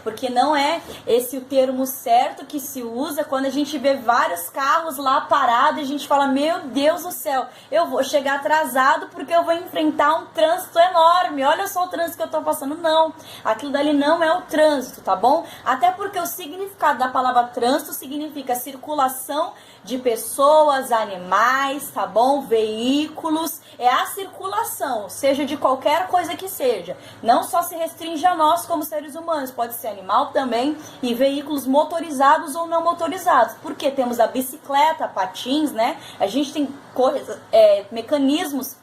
porque não é esse o termo certo que se usa quando a gente vê vários carros lá parados e a gente fala, meu Deus do céu, eu vou chegar atrasado porque eu vou enfrentar um trânsito enorme, olha só o trânsito que eu tô passando. Não, aquilo dali não é o trânsito, tá bom? Até porque o significado da palavra trânsito significa circulação de pessoas, animais, tá bom? Veículos, é a circulação, seja de qualquer coisa que seja. Não só se restringe a nós como seres humanos, pode ser animal também e veículos motorizados ou não motorizados. Porque temos a bicicleta, patins, né? A gente tem mecanismos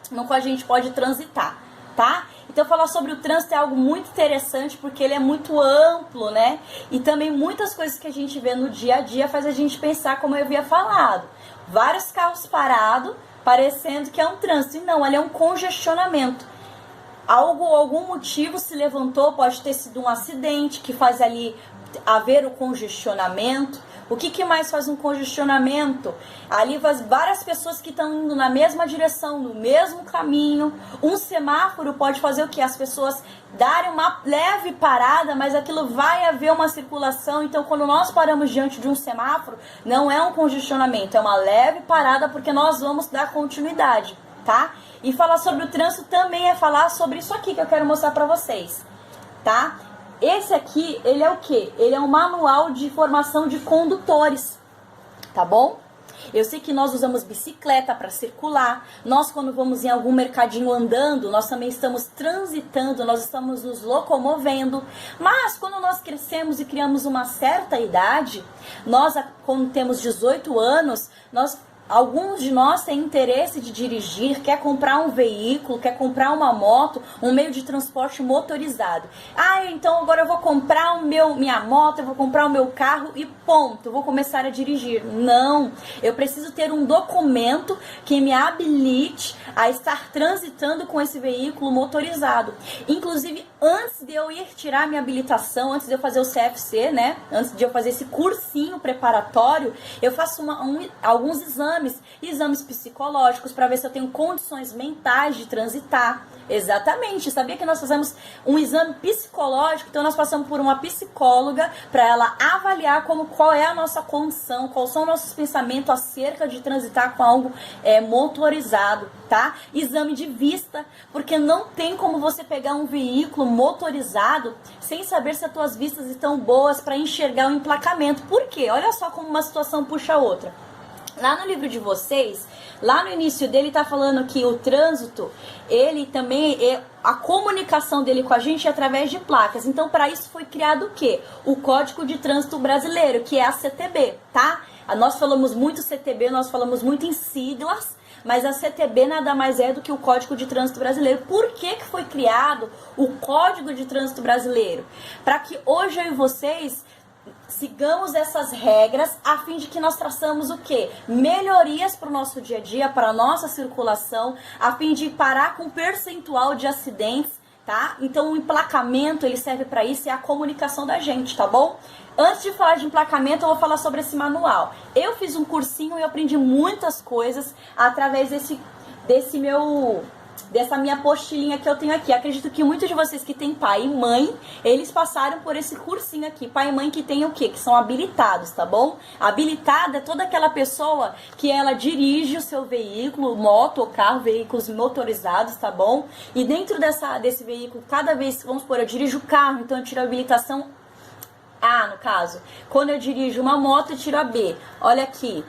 no qual a gente pode transitar, tá? Então falar sobre o trânsito é algo muito interessante porque ele é muito amplo, né? E também muitas coisas que a gente vê no dia a dia faz a gente pensar, como eu havia falado. Vários carros parados, parecendo que é um trânsito. E não, ali é um congestionamento. Algum motivo se levantou, pode ter sido um acidente que faz ali haver o congestionamento. O que mais faz um congestionamento? Ali várias pessoas que estão indo na mesma direção, no mesmo caminho. Um semáforo pode fazer o quê? As pessoas darem uma leve parada, mas aquilo vai haver uma circulação. Então, quando nós paramos diante de um semáforo, não é um congestionamento, é uma leve parada porque nós vamos dar continuidade, tá? E falar sobre o trânsito também é falar sobre isso aqui que eu quero mostrar pra vocês, tá? Esse aqui, ele é o quê? Ele é um manual de formação de condutores, tá bom? Eu sei que nós usamos bicicleta para circular, nós quando vamos em algum mercadinho andando, nós também estamos transitando, nós estamos nos locomovendo, mas quando nós crescemos e criamos uma certa idade, nós quando temos 18 anos, alguns de nós têm interesse de dirigir, quer comprar um veículo, quer comprar uma moto, um meio de transporte motorizado. Ah, então agora eu vou comprar minha moto, eu vou comprar o meu carro e ponto, eu vou começar a dirigir. Não, eu preciso ter um documento que me habilite a estar transitando com esse veículo motorizado. Inclusive, antes de eu ir tirar minha habilitação, antes de eu fazer o CFC, né? Antes de eu fazer esse cursinho preparatório, eu faço alguns exames psicológicos para ver se eu tenho condições mentais de transitar. Exatamente, sabia que nós fazemos um exame psicológico, então nós passamos por uma psicóloga para ela avaliar qual é a nossa condição, quais são nossos pensamentos acerca de transitar com algo motorizado, tá? Exame de vista, porque não tem como você pegar um veículo motorizado sem saber se as tuas vistas estão boas para enxergar o emplacamento. Por quê? Olha só como uma situação puxa a outra. Lá no livro de vocês, lá no início dele tá falando que o trânsito, ele também a comunicação dele com a gente é através de placas. Então, para isso foi criado o quê? O Código de Trânsito Brasileiro, que é a CTB, tá? Nós falamos muito CTB, nós falamos muito em siglas, mas a CTB nada mais é do que o Código de Trânsito Brasileiro. Por que foi criado o Código de Trânsito Brasileiro? Para que hoje eu e vocês sigamos essas regras a fim de que nós traçamos o quê? Melhorias para o nosso dia a dia, para a nossa circulação, a fim de parar com o percentual de acidentes, tá? Então o emplacamento, ele serve para isso, é a comunicação da gente, tá bom? Antes de falar de emplacamento, eu vou falar sobre esse manual. Eu fiz um cursinho e eu aprendi muitas coisas através dessa minha apostilinha que eu tenho aqui. Acredito que muitos de vocês que têm pai e mãe, eles passaram por esse cursinho aqui. Pai e mãe que tem o quê? Que são habilitados, tá bom? Habilitada é toda aquela pessoa que ela dirige o seu veículo, moto ou carro, veículos motorizados, tá bom? E dentro desse veículo, cada vez, vamos supor, eu dirijo o carro, então eu tiro a habilitação A, no caso. Quando eu dirijo uma moto, eu tiro a B. Olha aqui.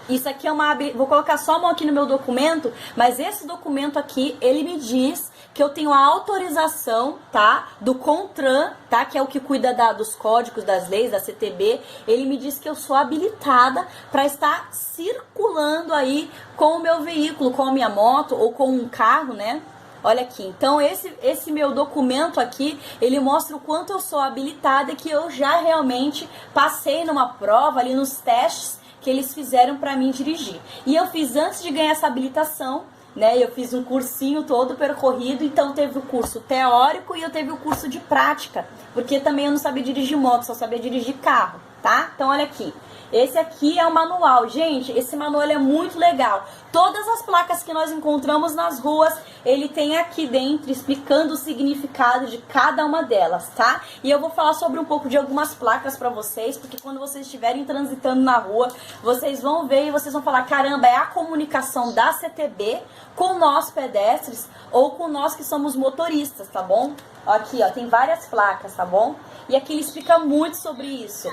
Isso aqui é vou colocar só a mão aqui no meu documento, mas esse documento aqui, ele me diz que eu tenho a autorização, tá, do CONTRAN, tá, que é o que cuida dos códigos, das leis, da CTB. Ele me diz que eu sou habilitada para estar circulando aí com o meu veículo, com a minha moto ou com um carro, né? Olha aqui, então esse meu documento aqui, ele mostra o quanto eu sou habilitada e que eu já realmente passei numa prova ali nos testes que eles fizeram para mim dirigir. E eu fiz antes de ganhar essa habilitação, né? Eu fiz um cursinho todo percorrido, então teve o curso teórico e eu teve o curso de prática, porque também eu não sabia dirigir moto, só sabia dirigir carro, tá? Então olha aqui. Esse aqui é o manual. Gente, esse manual é muito legal. Todas as placas que nós encontramos nas ruas, ele tem aqui dentro explicando o significado de cada uma delas, tá? E eu vou falar sobre um pouco de algumas placas pra vocês, porque quando vocês estiverem transitando na rua, vocês vão ver e vocês vão falar, caramba, é a comunicação da CTB com nós pedestres ou com nós que somos motoristas, tá bom? Aqui, ó, tem várias placas, tá bom? E aqui ele explica muito sobre isso.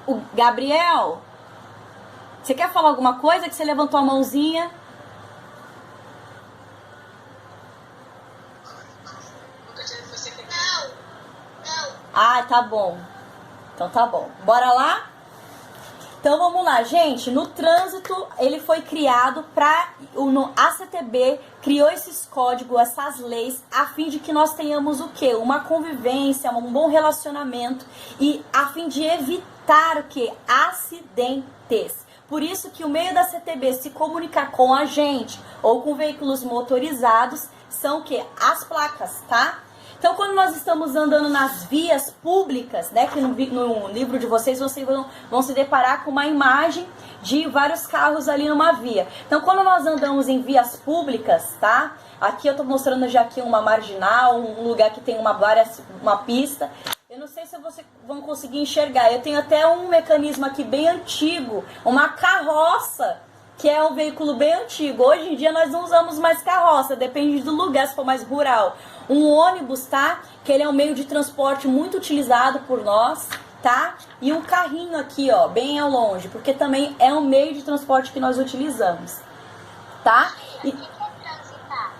O Gabriel, você quer falar alguma coisa? Que você levantou a mãozinha. Ah, tá bom. Então tá bom. Bora lá? Então vamos lá, gente. No trânsito, ele foi criado a CTB criou esses códigos, essas leis, a fim de que nós tenhamos o quê? Uma convivência, um bom relacionamento e a fim de evitar o quê? Acidentes. Por isso que o meio da CTB se comunicar com a gente ou com veículos motorizados são o quê? As placas, tá? Então, quando nós estamos andando nas vias públicas, né, que no livro de vocês vão se deparar com uma imagem de vários carros ali numa via. Então, quando nós andamos em vias públicas, tá? Aqui eu tô mostrando já aqui uma marginal, um lugar que tem uma pista. Eu não sei se vocês vão conseguir enxergar. Eu tenho até um mecanismo aqui bem antigo, uma carroça, que é um veículo bem antigo. Hoje em dia nós não usamos mais carroça, depende do lugar, se for mais rural. Um ônibus, tá? Que ele é um meio de transporte muito utilizado por nós, tá? E um carrinho aqui, ó, bem ao longe, porque também é um meio de transporte que nós utilizamos, tá? E o que é transitar?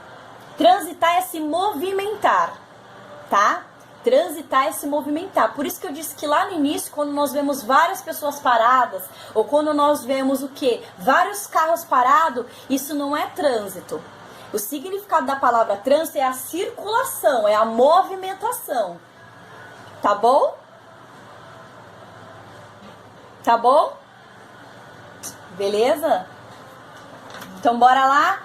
Transitar é se movimentar, tá? Transitar é se movimentar. Por isso que eu disse que lá no início, quando nós vemos várias pessoas paradas, ou quando nós vemos o quê? Vários carros parados, isso não é trânsito. O significado da palavra trânsito é a circulação, é a movimentação. Tá bom? Tá bom? Beleza? Então bora lá?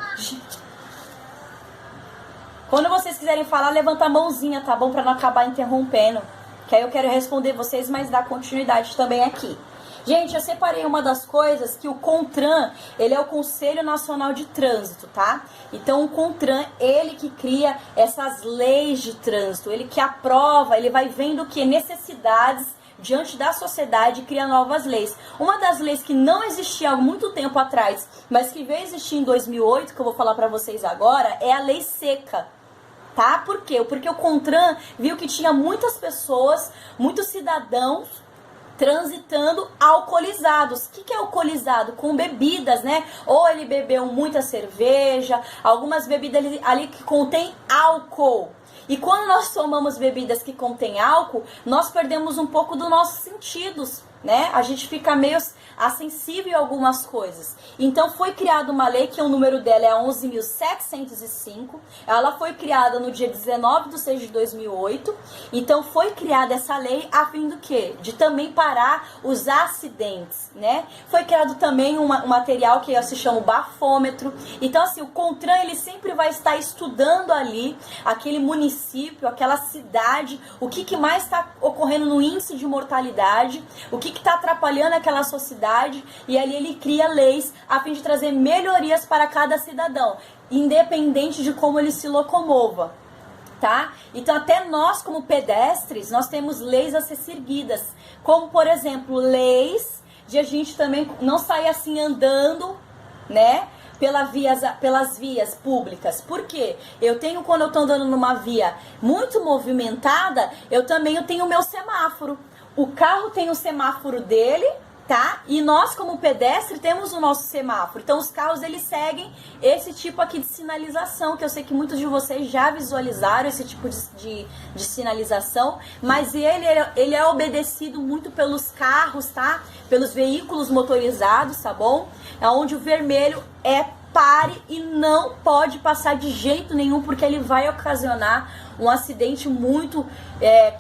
Quando vocês quiserem falar, levanta a mãozinha, tá bom? Pra não acabar interrompendo. Que aí eu quero responder vocês, mas dar continuidade também aqui. Gente, eu separei uma das coisas que o CONTRAN, ele é o Conselho Nacional de Trânsito, tá? Então o CONTRAN, ele que cria essas leis de trânsito, ele que aprova, ele vai vendo o que? Necessidades diante da sociedade e cria novas leis. Uma das leis que não existia há muito tempo atrás, mas que veio existir em 2008, que eu vou falar pra vocês agora, é a Lei Seca. Tá? Por quê? Porque o CONTRAN viu que tinha muitas pessoas, muitos cidadãos transitando alcoolizados. O que é alcoolizado? Com bebidas, né? Ou ele bebeu muita cerveja, algumas bebidas ali que contém álcool. E quando nós tomamos bebidas que contêm álcool, nós perdemos um pouco dos nossos sentidos, né? A gente fica meio assensível a algumas coisas. Então foi criada uma lei, que o número dela é 11.705. Ela foi criada no dia 19/6 de 2008. Então foi criada essa lei a fim do quê? De também parar os acidentes, né? Foi criado também um material que se chama o bafômetro. Então assim, o CONTRAN, ele sempre vai estar estudando ali aquele município, aquela cidade, o que mais está ocorrendo no índice de mortalidade, o que está atrapalhando aquela sociedade, e ali ele cria leis a fim de trazer melhorias para cada cidadão, independente de como ele se locomova, tá? Então até nós como pedestres, nós temos leis a ser seguidas, como por exemplo, leis de a gente também não sair assim andando, né? Pelas vias públicas. Por quê? Quando eu tô andando numa via muito movimentada, eu tenho o meu semáforo. O carro tem o semáforo dele, tá? E nós, como pedestre, temos o nosso semáforo. Então, os carros, eles seguem esse tipo aqui de sinalização, que eu sei que muitos de vocês já visualizaram esse tipo de sinalização, mas ele é obedecido muito pelos carros, tá? Pelos veículos motorizados, tá bom? É onde o vermelho é pare e não pode passar de jeito nenhum, porque ele vai ocasionar um acidente muito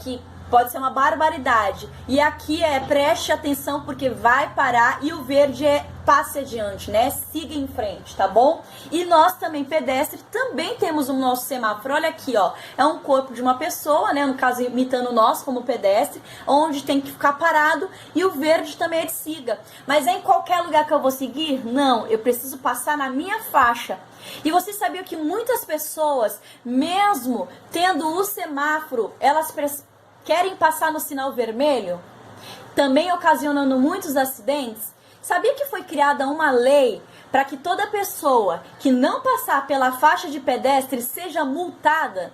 que pode ser uma barbaridade. E aqui preste atenção porque vai parar, e o verde passe adiante, né? Siga em frente, tá bom? E nós também, pedestre, também temos o nosso semáforo. Olha aqui, ó. É um corpo de uma pessoa, né? No caso, imitando nós como pedestre, onde tem que ficar parado, e o verde também é de siga. Mas é em qualquer lugar que eu vou seguir? Não, eu preciso passar na minha faixa. E você sabia que muitas pessoas, mesmo tendo o semáforo, elas querem passar no sinal vermelho? Também ocasionando muitos acidentes? Sabia que foi criada uma lei para que toda pessoa que não passar pela faixa de pedestre seja multada?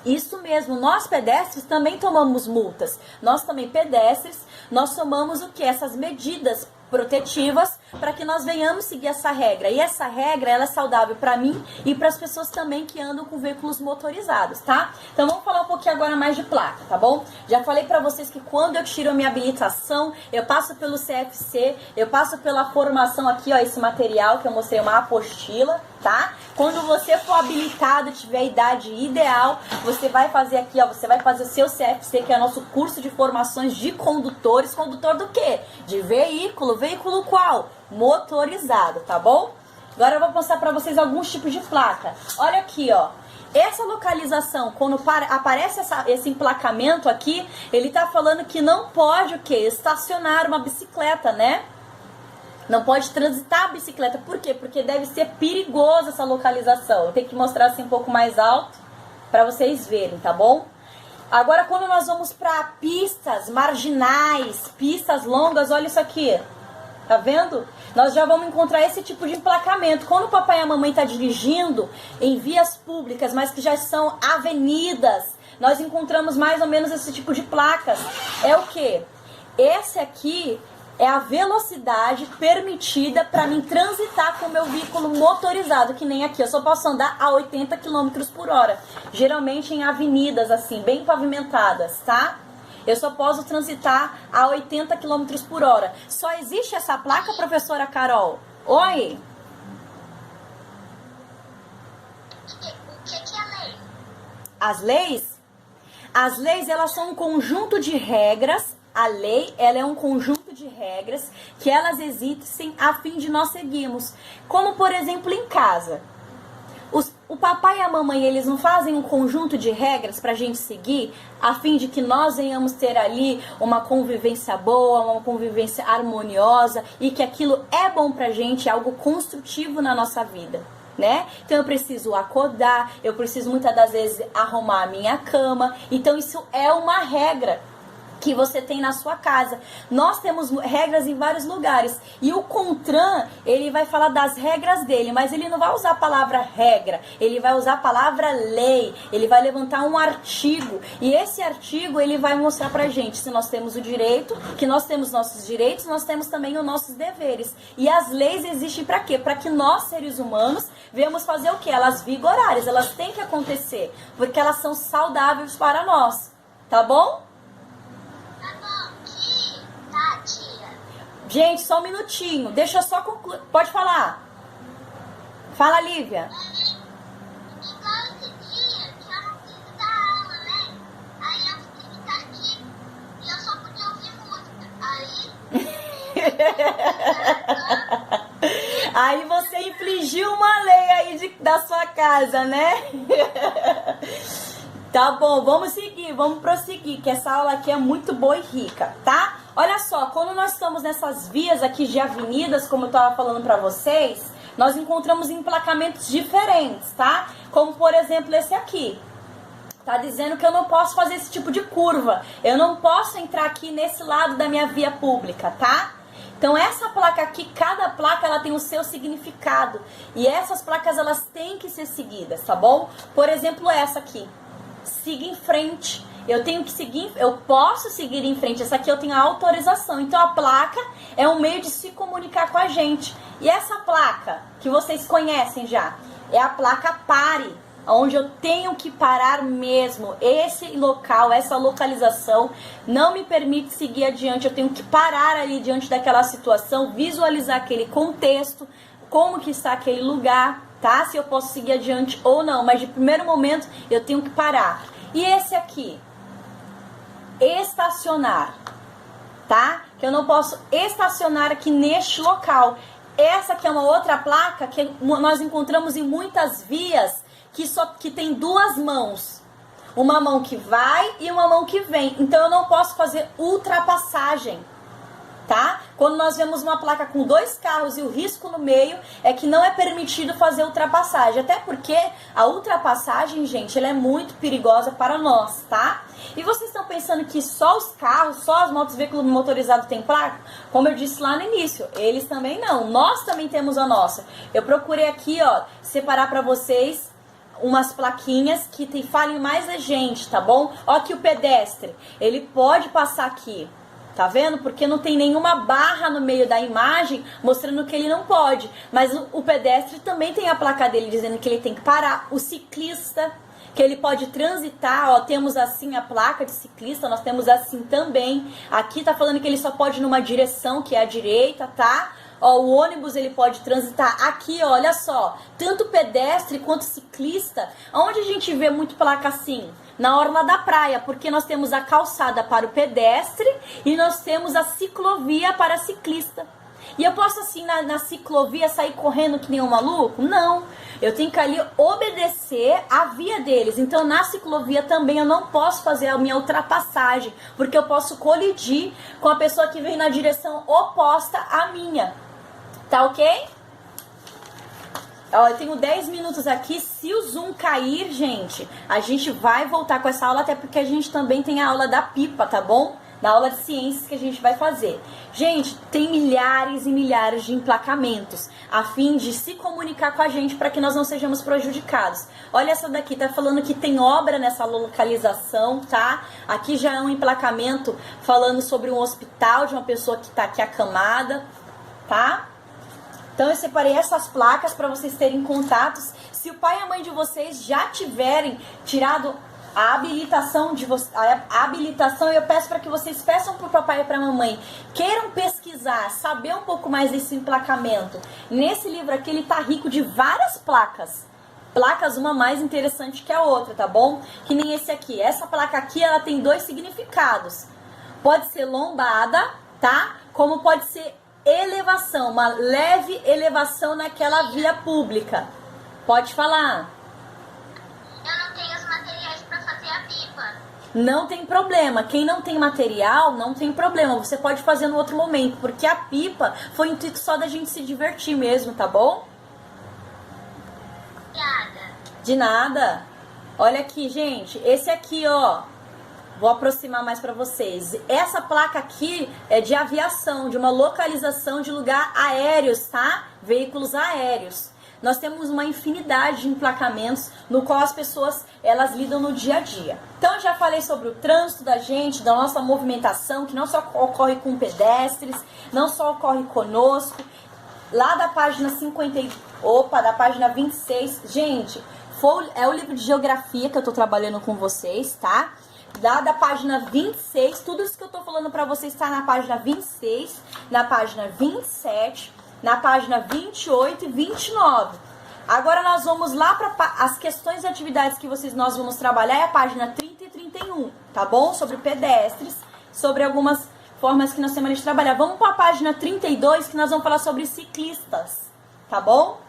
Isso mesmo, nós pedestres também tomamos multas. Nós também pedestres, nós tomamos o que? Essas medidas protetivas para que nós venhamos seguir essa regra. E essa regra, ela é saudável para mim e para as pessoas também que andam com veículos motorizados, tá? Então vamos falar um pouquinho agora mais de placa, tá bom? Já falei para vocês que quando eu tiro a minha habilitação, eu passo pelo CFC, eu passo pela formação aqui, ó, esse material que eu mostrei, uma apostila, tá? Quando você for habilitado, tiver a idade ideal, você vai fazer aqui, ó, você vai fazer o seu CFC, que é o nosso curso de formações de condutores. Condutor do quê? De veículo. Veículo qual? Motorizado, tá bom? Agora eu vou mostrar pra vocês alguns tipos de placa. Olha aqui, ó. Essa localização, quando aparece esse emplacamento aqui, ele tá falando que não pode o quê? Estacionar uma bicicleta, né? Não pode transitar a bicicleta. Por quê? Porque deve ser perigoso essa localização. Eu tenho que mostrar assim um pouco mais alto para vocês verem, tá bom? Agora, quando nós vamos para pistas marginais, pistas longas, olha isso aqui. Tá vendo? Nós já vamos encontrar esse tipo de emplacamento. Quando o papai e a mamãe estão dirigindo em vias públicas, mas que já são avenidas, nós encontramos mais ou menos esse tipo de placas. É o quê? Esse aqui é a velocidade permitida para mim transitar com o meu veículo motorizado, que nem aqui. Eu só posso andar a 80 km por hora. Geralmente em avenidas assim, bem pavimentadas, tá? Eu só posso transitar a 80 km por hora. Só existe essa placa, professora Carol? Oi? O que é a lei? As leis? As leis, elas são um conjunto de regras. A lei, ela é um conjunto de regras que elas existem a fim de nós seguirmos. Como, por exemplo, em casa. O papai e a mamãe, eles não fazem um conjunto de regras pra gente seguir a fim de que nós venhamos ter ali uma convivência boa, uma convivência harmoniosa e que aquilo é bom pra gente, é algo construtivo na nossa vida, né? Então eu preciso acordar, eu preciso muitas das vezes arrumar a minha cama. Então isso é uma regra que você tem na sua casa. Nós temos regras em vários lugares. E o CONTRAN, ele vai falar das regras dele, mas ele não vai usar a palavra regra, ele vai usar a palavra lei, ele vai levantar um artigo. E esse artigo, ele vai mostrar pra gente se nós temos o direito, que nós temos nossos direitos, nós temos também os nossos deveres. E as leis existem pra quê? Pra que nós, seres humanos, venhamos fazer o quê? Elas vigorarem, elas têm que acontecer, porque elas são saudáveis para nós. Tá bom? Gente, só um minutinho. Deixa eu só concluir. Pode falar. Fala, Lívia. Igual esse dia que eu não quis dar aula, né? Aí eu tive que estar aqui e eu só podia ouvir música. Aí você infligiu uma lei aí da sua casa, né? Tá bom, vamos seguir, vamos prosseguir, que essa aula aqui é muito boa e rica, tá? Olha só, quando nós estamos nessas vias aqui de avenidas, como eu tava falando pra vocês, nós encontramos emplacamentos diferentes, tá? Como, por exemplo, esse aqui. Tá dizendo que eu não posso fazer esse tipo de curva. Eu não posso entrar aqui nesse lado da minha via pública, tá? Então essa placa aqui, cada placa ela tem o seu significado. E essas placas elas têm que ser seguidas, tá bom? Por exemplo, essa aqui. Siga em frente. Eu tenho que seguir, eu posso seguir em frente. Essa aqui eu tenho a autorização. Então a placa é um meio de se comunicar com a gente. E essa placa que vocês conhecem já é a placa pare, onde eu tenho que parar mesmo. Esse local, essa localização não me permite seguir adiante. Eu tenho que parar ali diante daquela situação, visualizar aquele contexto, como que está aquele lugar, tá? Se eu posso seguir adiante ou não, mas de primeiro momento eu tenho que parar. E esse aqui? estacionar, tá? Que eu não posso estacionar aqui neste local. Essa aqui é uma outra placa que nós encontramos em muitas vias que tem duas mãos. Uma mão que vai e uma mão que vem. Então eu não posso fazer ultrapassagem, tá? Quando nós vemos uma placa com dois carros e o risco no meio, é que não é permitido fazer ultrapassagem. Até porque a ultrapassagem, gente, ela é muito perigosa para nós, tá? E vocês estão pensando que só os carros, só as motos, veículos motorizados têm placa? Como eu disse lá no início, eles também não. Nós também temos a nossa. Eu procurei aqui, ó, separar para vocês umas plaquinhas que falem mais a gente, tá bom? Ó, aqui o pedestre, ele pode passar aqui. Tá vendo? Porque não tem nenhuma barra no meio da imagem mostrando que ele não pode. Mas o pedestre também tem a placa dele dizendo que ele tem que parar. O ciclista, que ele pode transitar, ó, temos assim a placa de ciclista, nós temos assim também. Aqui tá falando que ele só pode ir numa direção, que é a direita, tá? Ó, o ônibus ele pode transitar aqui, ó, olha só, tanto pedestre quanto ciclista. Onde a gente vê muito placa assim? Na orla da praia, porque nós temos a calçada para o pedestre e nós temos a ciclovia para ciclista. E eu posso assim na ciclovia sair correndo que nem um maluco? Não, eu tenho que ali obedecer a via deles. Então na ciclovia também eu não posso fazer a minha ultrapassagem, porque eu posso colidir com a pessoa que vem na direção oposta à minha. Tá ok? Ó, eu tenho 10 minutos aqui. Se o Zoom cair, gente, a gente vai voltar com essa aula, até porque a gente também tem a aula da pipa, tá bom? Da aula de ciências que a gente vai fazer. Gente, tem milhares e milhares de emplacamentos a fim de se comunicar com a gente para que nós não sejamos prejudicados. Olha essa daqui, tá falando que tem obra nessa localização, tá? Aqui já é um emplacamento falando sobre um hospital de uma pessoa que tá aqui acamada, tá? Então eu separei essas placas para vocês terem contatos. Se o pai e a mãe de vocês já tiverem tirado a habilitação eu peço para que vocês peçam para o papai e para a mamãe, queiram pesquisar, saber um pouco mais desse emplacamento. Nesse livro aqui ele tá rico de várias placas. Placas uma mais interessante que a outra, tá bom? Que nem esse aqui. Essa placa aqui, ela tem dois significados. Pode ser lombada, tá? Como pode ser elevação, uma leve elevação naquela via pública. Pode falar. Eu não tenho os materiais para fazer a pipa. Não tem problema. Quem não tem material, não tem problema. Você pode fazer no outro momento, porque a pipa foi o intuito só da gente se divertir mesmo, tá bom? Obrigada. De nada. Olha aqui, gente. Esse aqui, ó. Vou aproximar mais para vocês. Essa placa aqui é de aviação, de uma localização de lugar aéreos, tá? Veículos aéreos. Nós temos uma infinidade de emplacamentos no qual as pessoas, elas lidam no dia a dia. Então eu já falei sobre o trânsito da gente, da nossa movimentação, que não só ocorre com pedestres, não só ocorre conosco. Lá da página 26, gente, é o livro de geografia que eu tô trabalhando com vocês, tá? Lá da página 26, tudo isso que eu tô falando pra vocês está na página 26, na página 27, na página 28 e 29. Agora nós vamos lá para as questões e atividades que nós vamos trabalhar, é a página 30 e 31, tá bom? Sobre pedestres, sobre algumas formas que nós temos de trabalhar. Vamos para a página 32, que nós vamos falar sobre ciclistas, tá bom?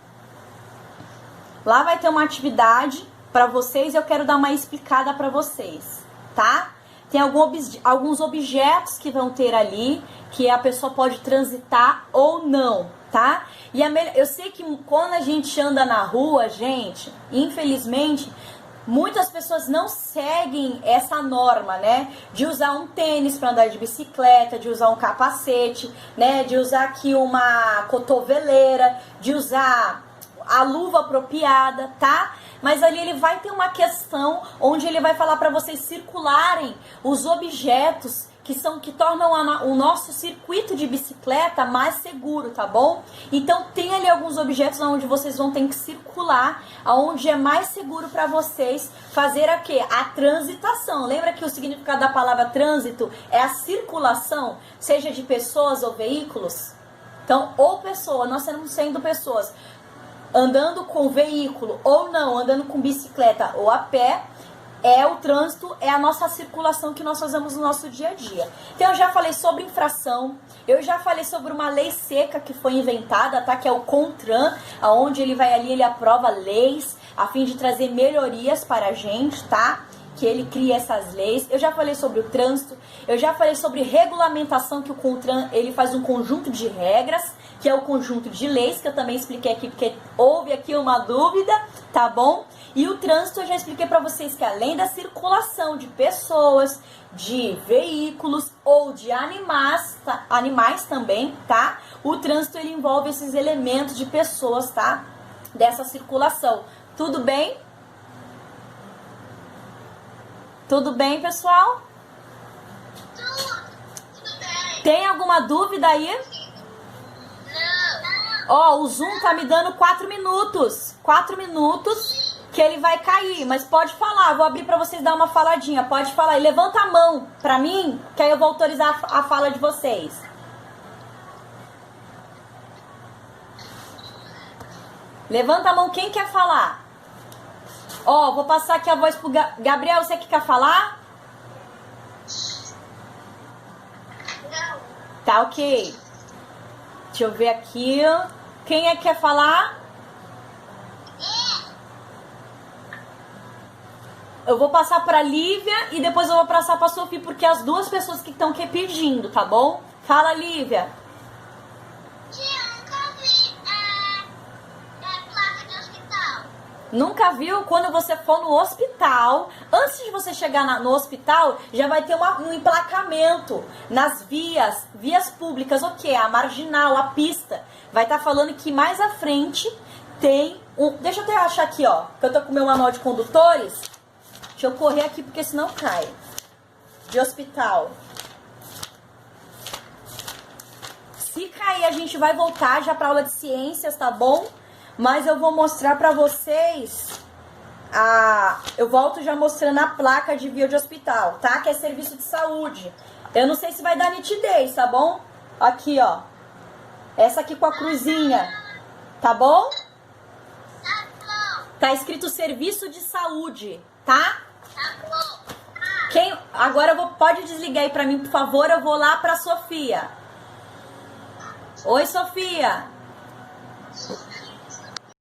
Lá vai ter uma atividade para vocês, eu quero dar uma explicada para vocês, tá? Tem alguns objetos que vão ter ali, que a pessoa pode transitar ou não, tá? E eu sei que quando a gente anda na rua, gente, infelizmente, muitas pessoas não seguem essa norma, né? De usar um tênis para andar de bicicleta, de usar um capacete, né? De usar aqui uma cotoveleira, de usar a luva apropriada, tá? Mas ali ele vai ter uma questão onde ele vai falar para vocês circularem os objetos que tornam o nosso circuito de bicicleta mais seguro, tá bom? Então tem ali alguns objetos onde vocês vão ter que circular, aonde é mais seguro para vocês fazer a quê? A transitação. Lembra que o significado da palavra trânsito é a circulação, seja de pessoas ou veículos? Então, ou pessoa, nós estamos sendo pessoas andando com veículo ou não, andando com bicicleta ou a pé, o trânsito, é a nossa circulação que nós fazemos no nosso dia a dia. Então eu já falei sobre infração, eu já falei sobre uma lei seca que foi inventada, tá? Que é o CONTRAN, onde ele vai ali, ele aprova leis a fim de trazer melhorias para a gente, tá? Que ele cria essas leis. Eu já falei sobre o trânsito, eu já falei sobre regulamentação, que o CONTRAN, ele faz um conjunto de regras, que é o conjunto de leis, que eu também expliquei aqui, porque houve aqui uma dúvida, tá bom? E o trânsito eu já expliquei para vocês que além da circulação de pessoas, de veículos ou de animais também, tá? O trânsito ele envolve esses elementos de pessoas, tá? Dessa circulação. Tudo bem? Tudo bem, pessoal? Tudo bem. Tem alguma dúvida aí? Ó, o Zoom tá me dando 4 minutos. 4 minutos que ele vai cair. Mas pode falar, vou abrir pra vocês dar uma faladinha. Pode falar e levanta a mão pra mim, que aí eu vou autorizar a fala de vocês. Levanta a mão quem quer falar. Ó, vou passar aqui a voz pro Gabriel. Você que quer falar? Não. Tá, ok. Deixa eu ver aqui. Quem é que quer falar? Eu vou passar pra Lívia e depois eu vou passar pra Sofia, porque as duas pessoas que estão aqui pedindo, tá bom? Fala, Lívia. Tia, eu nunca vi placa de hospital. Nunca viu? Quando você for no hospital, antes de você chegar no hospital, já vai ter um emplacamento nas vias públicas, o que? A marginal, a pista. Vai estar falando que mais à frente tem um... Deixa eu até achar aqui, ó, que eu tô com o meu manual de condutores. Deixa eu correr aqui, porque senão cai. De hospital. Se cair, a gente vai voltar já pra aula de ciências, tá bom? Mas eu vou mostrar pra vocês eu volto já mostrando a placa de via de hospital, tá? Que é serviço de saúde. Eu não sei se vai dar nitidez, tá bom? Aqui, ó. Essa aqui com a cruzinha. Tá bom? Tá bom. Tá escrito serviço de saúde, tá? Tá bom. Agora pode desligar aí pra mim, por favor. Eu vou lá pra Sofia. Oi, Sofia.